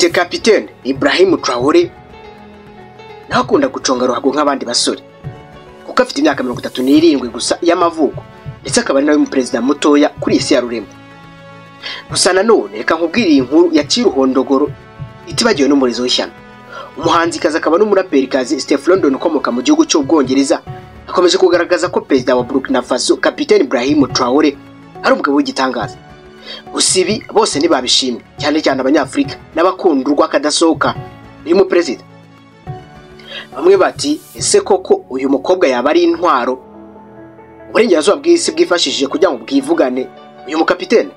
afite Kapiteni Ibrahim Traoré naho akunda guconga ruhago nk'abandi basore kuko afite imyaka 37 gusa y'amavuko ndetse akaba ari nawe umuperezida mutoya kuri isi ya rurema. Gusa nanone reka nkubwire inkuru ya Ciruhondogoro itibagiwe n'umurizo w'ishyano. Umuhanzikazi akaba n'umuraperikazi Steph London ukomoka mu gihugu cy'Ubwongereza akomeje kugaragaza ko perezida wa Burkina Faso Kapiteni Ibrahim Traoré ari umugabo w'igitangaza. Gusa ibi bose ntibabishimye cyane cyane abanyafrika n'abakundurwa kadasohoka uyu mu perezida. Bamwe bati ese koko uyu mukobwa yaba ari intwaro uburengerazuba bw'isi bwifashishije kugira ngo bwivugane uyu mukapiteni?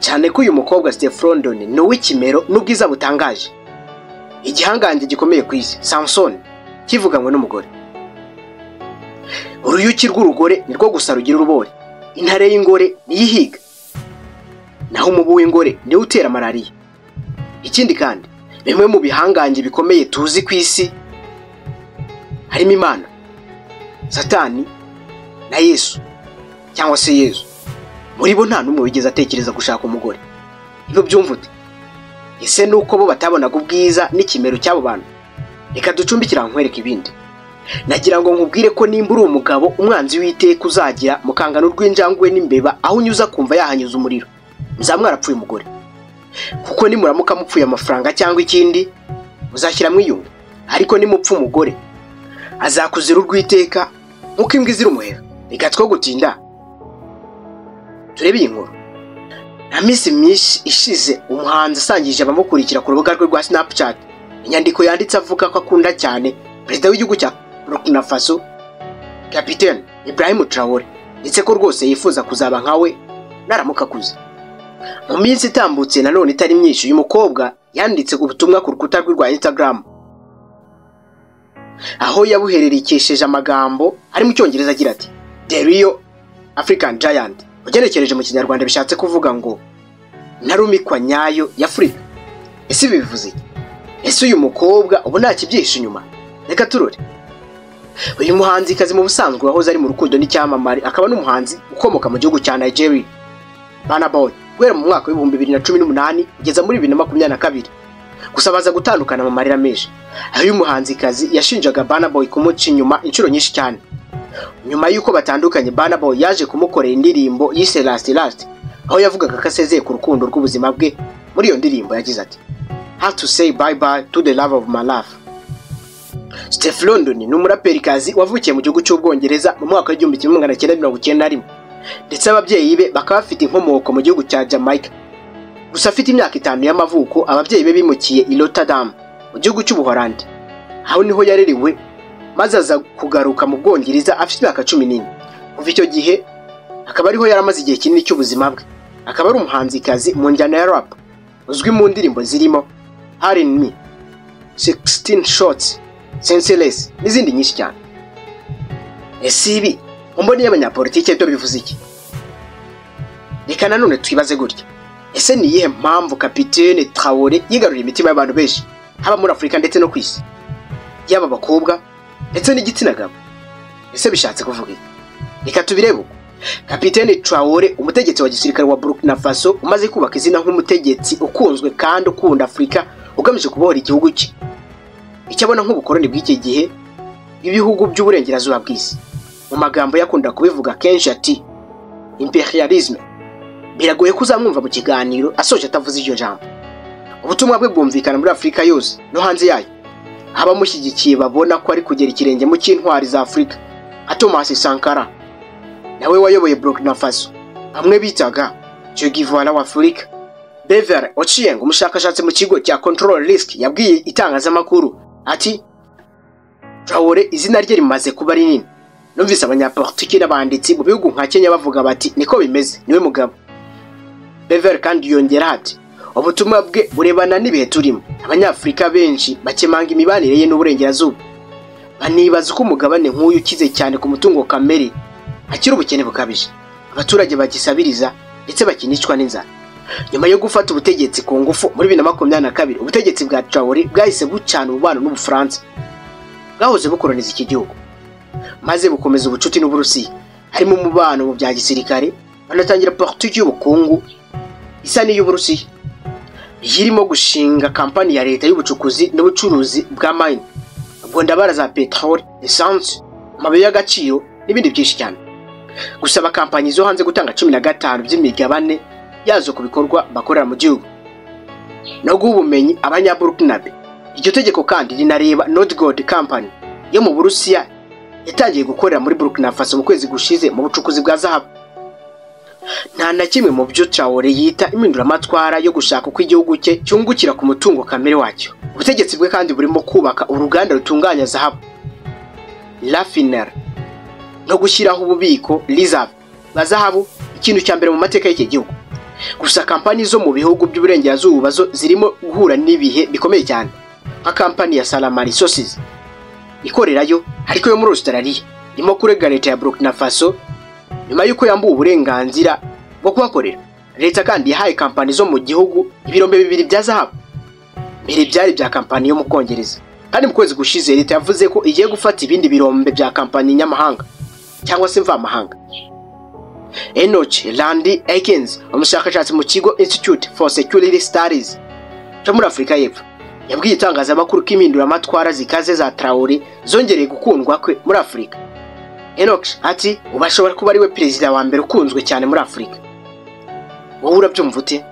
Cyane ko uyu mukobwa Steph London ni uw'ikimero n'ubwiza butangaje, igihangange gikomeye ku isi, Samson kivuganywe n'umugore. Uruyuki rw'urugore nirwo gusa rugira urubori, intare y'ingore niyihiga, naho umubu w'ingore ni utera malaria. Ikindi kandi bimwe mu bihangange bikomeye tuzi ku isi harimo Imana, Satani na Yesu cyangwa se Yesu. Muri bo nta numwe wigeze atekereza gushaka umugore. Ibyo byumvute ese nuko bo batabonaga ubwiza n'ikimero cy'abo bantu? Reka ducumbikira nkwereka ibindi. Nagira ngo nkubwire ko nimba uri umugabo umwanzi w'iteka uzagira mukangano rw'injangwe n'imbeba aho unyuza kumva yahanyuza umuriro, muzamwarapfuye umugore. Kuko nimuramuka mupfuye amafaranga cyangwa ikindi muzashyira mwiyunga, ariko nimupfu umugore azakuzira urw'iteka nkuko imbwa izira umuheha. Reka two gutinda turebe iyi nkuru. Na minsi myinshi ishize umuhanzi asangije abamukurikira ku rubuga rwe rwa Snapchat inyandiko yanditse avuga ko akunda cyane perezida w'igihugu cya Burkina Faso Kapiteni Ibrahim Traoré ndetse ko rwose yifuza kuzaba nkawe naramuka akuze. Mu minsi itambutse nanone itari myinshi uyu mukobwa yanditse ubutumwa ku rukuta rwe rwa Instagram aho yabuhererekesheje amagambo ari mu Cyongereza agira ati The Real African Giant, ugenekereje mu Kinyarwanda bishatse kuvuga ngo ntarumikwa nyayo ya Afrika. Ese bivuze iki? Ese uyu mukobwa ubu nta kibyisha inyuma? Reka turore. Uyu muhanzikazi mu busanzwe wahoze ari mu rukundo n'icyamamare akaba n'umuhanzi ukomoka mu gihugu cya Nigeria, Burna Boy, guhera mu mwaka wa 2018 kugeza muri 2022. Gusa baza gutandukana mu marira menshi. Aho uyu muhanzikazi yashinjaga Burna Boy kumuca inyuma inshuro nyinshi cyane. Nyuma yuko batandukanye, Burna Boy yaje kumukorera indirimbo yise Last aho yavugaga ko asezeye ku rukundo rw'ubuzima bwe. Muri iyo ndirimbo yagize ati Have to say bye bye to the love of my life. Steph London ni umuraperikazi wavukiye mu gihugu cy'Ubwongereza mu mwaka wa 1991 ndetse ababyeyi be bakaba bafite inkomoko mu gihugu cya Jamaica. Gusa afite imyaka 5 y'amavuko ababyeyi be bimukiye i Rotterdam mu gihugu cy'Ubuholandi, aho niho yareriwe maze aza kugaruka mu Bwongereza afite imyaka 14. Kuva icyo gihe akaba ariho yaramaze igihe kinini cy'ubuzima bwe. Akaba ari umuhanzikazi mu njyana ya rap uzwi mu ndirimbo zirimo Hard in Me, 16 Shots, Senseless n'izindi nyinshi cyane. Ese ibi mboni y'abanyapolitike byo bivuze iki? Reka nanone twibaze gutya, ese ni iyihe mpamvu Kapiteni Traoré yigaruriye imitima y'abantu benshi haba muri Afrika ndetse no ku isi, yaba abakobwa ndetse n'igitsina gabo? Ese bishatse kuvuga iki? Reka tubirebe. Kapiteni Traoré, umutegetsi wa gisirikare wa Burkina Faso umaze kubaka izina nk'umutegetsi ukunzwe kandi ukunda Afrika ugamije kubohora igihugu cye icyabona nk'ubukoroni bw'iki gihe ibihugu by'uburengerazuba bw'isi. Mu magambo yakunda kubivuga kenshi ati imperialisme. Biragoye kuzamwumva mu kiganiro asoje atavuze iryo jambo. Ubutumwa bwe bwumvikana muri Afrika yose no hanze yayo. Abamushyigikiye babona ko ari kugera ikirenge mu cy'intwari za Afrika. Thomas Sankara nawe wayoboye Burkina Faso amwe bitaga Che Guevara wa Afrika. Bever Ochieng, umushakashatsi mu kigo cya Control Risk, yabwiye itangazamakuru ati Traoré izina rye rimaze kuba rinini. Numvise abanyapolitiki n'abanditsi mu bihugu nka Kenya bavuga bati niko bimeze, niwe mugabo. Bever kandi yongera ati ubutumwa bwe burebana n'ibihe turimo. Abanyafrika benshi bakemanga imibanire ye n'uburengerazuba, banibaza ko umugabane nk'uyu ukize cyane ku mutungo kamere akiri ubukene bukabije. Abaturage bagisabiriza ndetse bakinicwa n'inzara. Nyuma yo gufata ubutegetsi ku ngufu muri 2022, ubutegetsi bwa Traoré bwahise bucana umubano n'Ubufaransa bwahoze bukoroniza iki gihugu, maze bukomeza ubucuti n'Uburusiya harimo umubano mu bya gisirikare, banatangira politiki y'ubukungu isa n'iy'Uburusiya. yirimo gushinga kampani ya leta y'ubucukuzi n'ubucuruzi bwa mine, bondabara za petrol, essence, amabuye y'agaciro n'ibindi byinshi cyane. Gusaba kampani zo hanze gutanga 15 by'imigabane yazo ku bikorwa bakorera mu gihugu no guha ubumenyi abanyaburukinabe. Iryo tegeko kandi rinareba Nordgold Company yo mu Burusiya yatangiye gukorera muri Burkina Faso mu kwezi gushize mu bucukuzi bwa zahabu. Nta na kimwe mu byo Traoré yita impinduramatwara yo gushaka uko igihugu cye cyungukira ku mutungo kamere wacyo. Ubutegetsi bwe kandi burimo kubaka uruganda rutunganya zahabu, raffinerie, no gushyiraho ububiko reserve bwa zahabu, ikintu cya mbere mu mateka y'iki gihugu. Gusa kampani zo mu bihugu by'uburengerazuba zo zirimo guhura n'ibihe bikomeye cyane, nka kampani ya Salama Resources ikorerayo ariko yo muri Australia irimo kurega leta ya Burkina Faso nyuma y'uko yambuwe uburenganzira bwo kuhakorera. Leta kandi yahaye kampani zo mu gihugu ibirombe 2 bya zahabu, mbere byari bya kampani yo mu Kongereza. Kandi mu kwezi gushize leta yavuze ko igiye gufata ibindi birombe bya kampani nyamahanga cyangwa se mvamahanga. Enoch Landi Aikens, umushakashatsi mu kigo Institute for Security Studies cyo muri Afrika y'Epfo, yabwiye itangazamakuru ko impinduramatwara zikaze za Traoré zongereye gukundwa kwe muri Afrika. Enoch ati ubashobora kuba ari we perezida wa mbere ukunzwe cyane muri Afrika. Wowe urabyumva ute?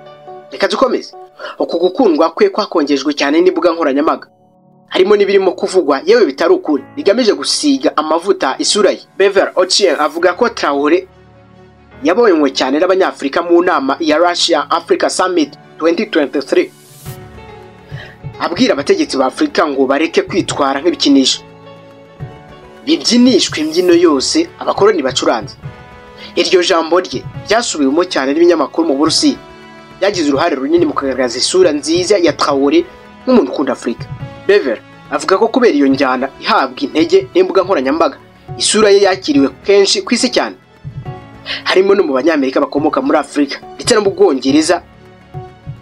Reka dukomeze. Uku gukundwa kwe kwakongejwe cyane n'imbuga nkoranyambaga, harimo n'ibirimo kuvugwa yewe bitari ukuri bigamije gusiga amavuta isura ye. Bever Ochien avuga ko Traoré yabonywe cyane n'abanyafrika mu nama ya Russia Africa Summit 2023, abwira abategetsi ba Afrika ngo bareke kwitwara nk'ibikinisho bibyinishwe imbyino yose abakoloni bacuranze. Iryo jambo rye ryasubiwemo cyane n'ibinyamakuru mu Burusiya, yagize uruhare runini mu kugaragaza isura nziza ya Traoré nk'umuntu ukunda Afrika. Bever avuga ko kubera iyo njyana ihabwa intege n'imbuga nkoranyambaga, isura ye yakiriwe kenshi ku isi cyane, harimo no mu banyamerika bakomoka muri Afrika ndetse no mu Bwongereza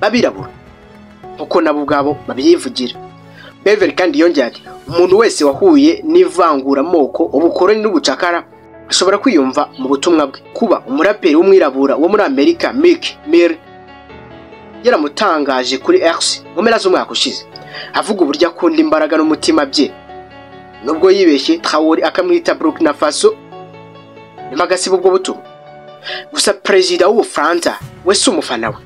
babirabura uko nabo ubwabo babyivugira. Bever kandi yongeye ati umuntu wese wahuye n'ivangura moko, ubukoroni n'ubucakara ashobora kwiyumva mu butumwa bwe. Kuba umuraperi w'umwirabura wo muri Amerika Meek Mill yaramutangaje kuri X mu mpera z'umwaka ushize, avuga uburyo akunda imbaraga n'umutima bye, nubwo yibeshye Traoré akamwita Burkina Faso nyuma agasiba ubwo butumwa. Gusa perezida w'Ubufaransa we si umufana we,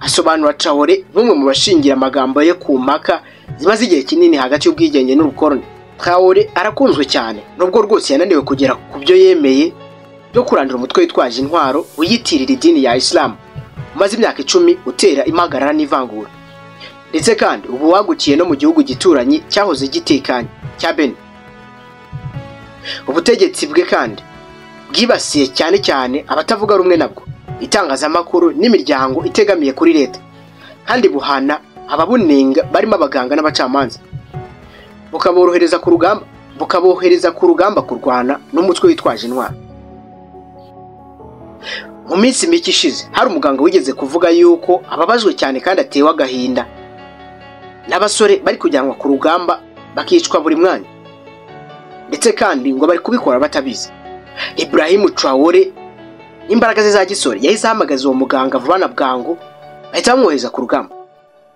asobanura Traoré nk'umwe mu bashingira amagambo ye ku mpaka zimaze igihe kinini hagati y'ubwigenge n'ubukoroni. Traoré arakunzwe cyane nubwo rwose yananiwe kugera ku byo yemeye byo kurandura umutwe witwaje intwaro wiyitirira idini ya Islam umaze imyaka 10 utera impagarara n'ivangura, ndetse kandi ubu wagukiye no mu gihugu gituranye cyahoze gitekanye cya Benin. Ubutegetsi bwe kandi bwibasiye cyane cyane abatavuga rumwe nabwo, itangazamakuru n'imiryango itegamiye kuri leta, kandi buhana ababunenga barimo abaganga n'abacamanza, bukabohereza ku rugamba kurwana n'umutwe witwaje intwaro. Mu minsi mike ishize hari umuganga wigeze kuvuga yuko ababajwe cyane kandi atewe agahinda n'abasore bari kujyanwa ku rugamba bakicwa buri mwanya, ndetse kandi ngo bari kubikora batabizi. Ibrahim Traoré imbaraga ze za gisore yahise ahamagaza uwo muganga vuba na bwangu bahita bamwohereza ku rugamba.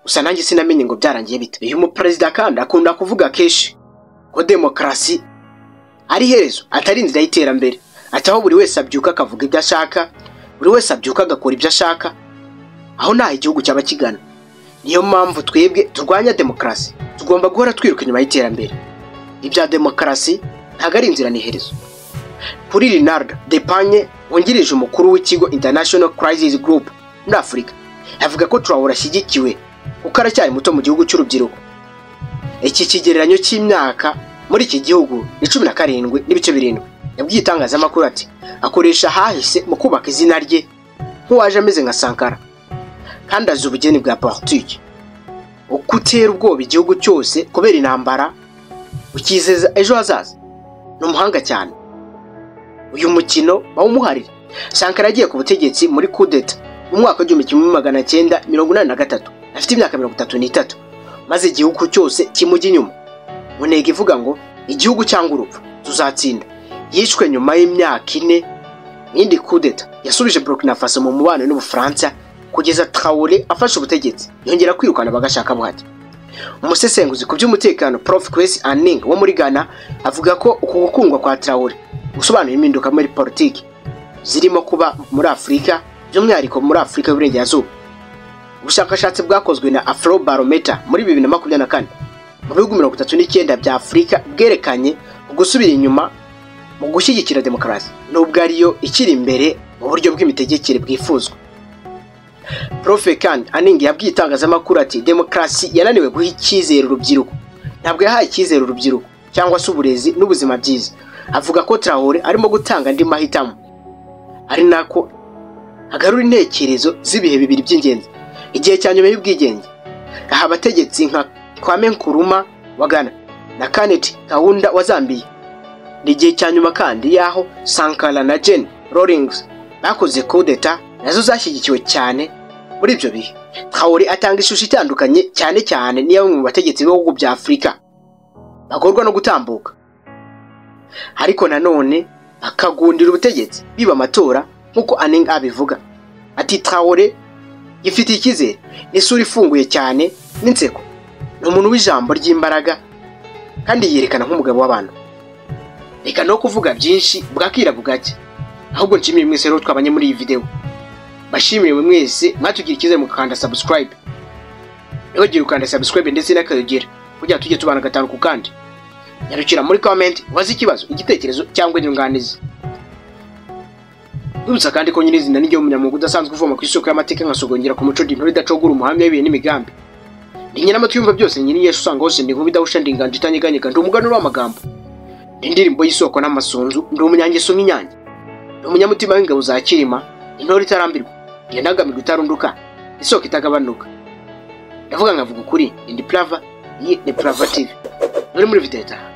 Gusa nanjye sinamenye ngo byarangiye bite. Uyu muperezida kandi akunda kuvuga kenshi ko demokarasi ari herezo atari inzira y'iterambere, ataho buri wese abyuka akavuga ibyo ashaka, buri wese abyuka agakora ibyo ashaka, aho nta igihugu cyaba kigana. Niyo mpamvu twebwe turwanya demokarasi, tugomba guhora twiruka inyuma y'iterambere. Ibya demokarasi ntago ari inzira n'iherezo. Kuri Leonard Depanye wungirije umukuru w'ikigo International Crisis Group muri Afrika, avuga ko Traoré ashyigikiwe kuko aracyari muto mu gihugu cy'urubyiruko. Iki kigereranyo cy'imyaka muri iki gihugu ni 17.7. Yabwiye itangazamakuru ati akoresha hahise mu kubaka izina rye nk'uwaje ameze nka Sankara, kandi azi ubugeni bwa politiki, ukutera ubwoba igihugu cyose kubera intambara, ukizeza ejo hazaza. Ni umuhanga cyane. Uyu mukino bawumuharira. Sankara yagiye ku butegetsi muri coup d'etat mu mwaka wa 1983, afite imyaka 33, maze igihugu cyose kimujya inyuma. Mu ntego ivuga ngo igihugu cyangwa urupfu tuzatsinda. Yishwe nyuma y'imyaka 4. Indi coup d'etat yasubije Burkina Faso mu mubano n'Ubufaransa kugeza Traoré afashe ubutegetsi yongera kwirukana bagashaka buhati. Umusesenguzi ku by'umutekano Prof Kwesi Aning wo muri Ghana avuga ko uku gukundwa kwa Traoré gusobanura impinduka muri politiki zirimo kuba muri Afrika, by'umwihariko muri Afrika y'Uburengerazuba. Ubushakashatsi bwakozwe na Afrobarometer muri 2024 mu bihugu 39 bya Afrika bwerekanye gusubira inyuma mu gushyigikira demokarasi nubwo ariyo ikiri imbere mu buryo bw'imitegekere bwifuzwa. Prof Aning yabwiye itangazamakuru ati demokarasi yananiwe guha icyizere urubyiruko, ntabwo yahaye icyizere urubyiruko cyangwa se uburezi n'ubuzima byiza. Avuga ko Traoré arimo gutanga andi mahitamo, ari nako agarura intekerezo z'ibihe bibiri by'ingenzi igihe cya nyuma y'ubwigenge. Aha abategetsi nka Kwame Nkrumah wa Ghana na Kenneth Kaunda wa Zambia, n'igihe cya nyuma kandi yaho Sankara na Jane Rawlings bakoze coup d'etat nazo zashyigikiwe cyane muri ibyo bihe. Traoré atanga ishusho itandukanye cyane niyo mu bategetsi b'ibihugu bya Afrika bagorwa no gutambuka, ariko nanone akagundira ubutegetsi biba amatora nkuko Aning abivuga. Ati Traoré gifite ikizere n'isura ifunguye cyane n'inseko, ni umuntu w'ijambo ry'imbaraga kandi yerekana nk'umugabo w'abantu. Reka no kuvuga byinshi bwakira bugake, ahubwo nshimire mwese rero twabanye muri iyi video. Bashimire mwese mwatugira ikizere mukanda subscribe, ntibagire ukanda subscribe ndetse n'akayogera kugira tujye tubana gatanu ku kandi. Nyarukira muri comment wazi ikibazo, igitekerezo cyangwa inyunganizi. Nubutsa kandi ko nyine izina n'iryo munyamwuga udasanzwe uvoma ku isoko y'amateka nkasogongera ku muco ndintore idacogura umuhamya w'ibihe n'imigambi. Ndi nyina amatwi yumva byose nyine Yesu usanga hose ndi nkubidahusha ndinganje itanyeganyega, ndi umuganura w'amagambo, ndi indirimbo y'isoko n'amasunzu, ndi umunyangeso nk'inyange, ndi umunyamutima w'ingabo za Kirima, intore itarambirwa, yanagamirwa itarunduka, isoko itagabanuka. Ndavuga nkavuga ukuri, ndi Plava, iyi ni Plava TV. Muri video itaha.